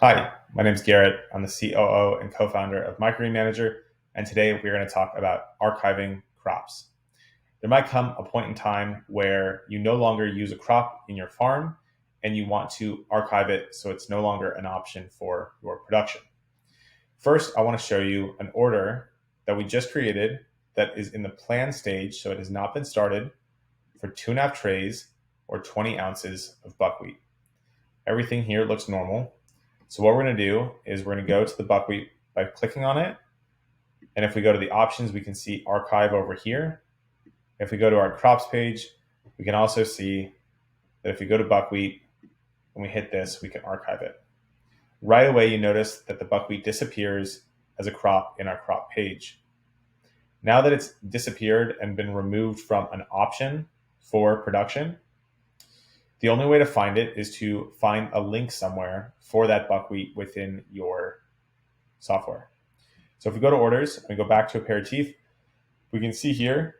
Hi, my name is Garrett. I'm the COO and co-founder of Microgreen Manager, and today we're going to talk about archiving crops. There might come a point in time where you no longer use a crop in your farm and you want to archive it so it's no longer an option for your production. First, I want to show you an order that we just created that is in the plan stage, so it has not been started, for 2.5 trays or 20 ounces of buckwheat. Everything here looks normal. So what we're going to do is we're going to go to the buckwheat by clicking on it. And if we go to the options, we can see archive over here. If we go to our crops page, we can also see that if we go to buckwheat and we hit this, we can archive it. Right away, you notice that the buckwheat disappears as a crop in our crop page. Now that it's disappeared and been removed from an option for production, the only way to find it is to find a link somewhere for that buckwheat within your software. So if we go to orders and we go back to aperitif, we can see here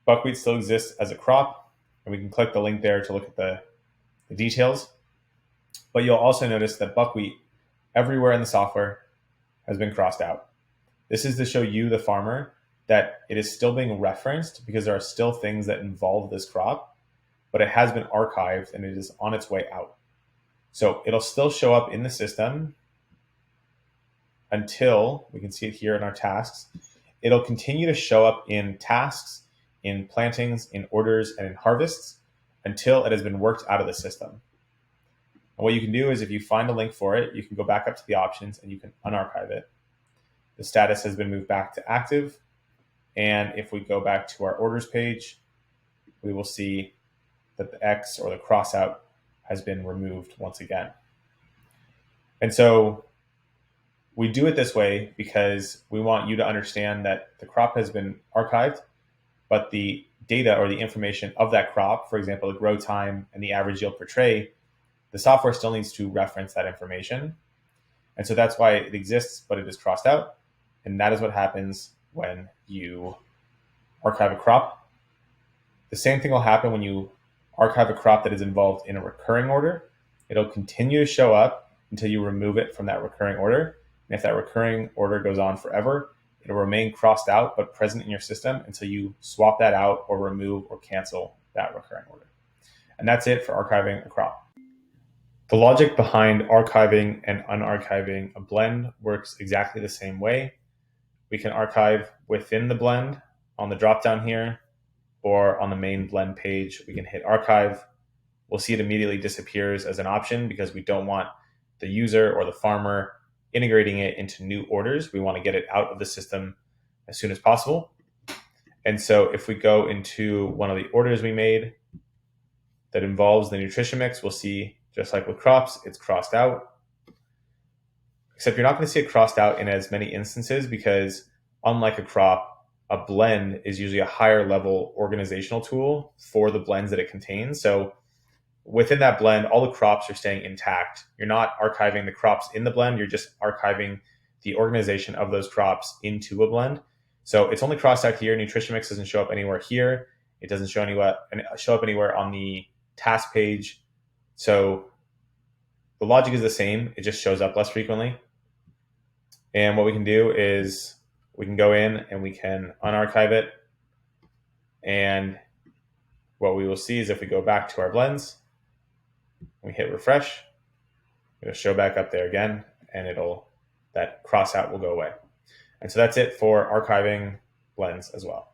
buckwheat still exists as a crop, and we can click the link there to look at the details. But you'll also notice that buckwheat everywhere in the software has been crossed out. This is to show you, the farmer, that it is still being referenced because there are still things that involve this crop, but it has been archived and it is on its way out. So it'll still show up in the system until, we can see it here in our tasks, it'll continue to show up in tasks, in plantings, in orders, and in harvests until it has been worked out of the system. And what you can do is if you find a link for it, you can go back up to the options and you can unarchive it. The status has been moved back to active. And if we go back to our orders page, we will see that the X or the cross out has been removed once again. And so we do it this way because we want you to understand that the crop has been archived, but the data or the information of that crop, for example, the grow time and the average yield per tray, the software still needs to reference that information. And so that's why it exists, but it is crossed out. And that is what happens when you archive a crop. The same thing will happen when you archive a crop that is involved in a recurring order. It'll continue to show up until you remove it from that recurring order. And if that recurring order goes on forever, it'll remain crossed out but present in your system until you swap that out or remove or cancel that recurring order. And that's it for archiving a crop. The logic behind archiving and unarchiving a blend works exactly the same way. We can archive within the blend on the dropdown here, or on the main blend page, we can hit archive. We'll see it immediately disappears as an option because we don't want the user or the farmer integrating it into new orders. We want to get it out of the system as soon as possible. And so if we go into one of the orders we made that involves the nutrition mix, we'll see, just like with crops, it's crossed out. Except you're not going to see it crossed out in as many instances because, unlike a crop, a blend is usually a higher level organizational tool for the blends that it contains. So within that blend, all the crops are staying intact. You're not archiving the crops in the blend, you're just archiving the organization of those crops into a blend. So it's only crossed out here. Nutrition mix doesn't show up anywhere here. It doesn't show up anywhere on the task page. So the logic is the same. It just shows up less frequently. And what we can do is we can go in and we can unarchive it. And what we will see is if we go back to our blends, we hit refresh, it'll show back up there again, and that cross out will go away. And so that's it for archiving blends as well.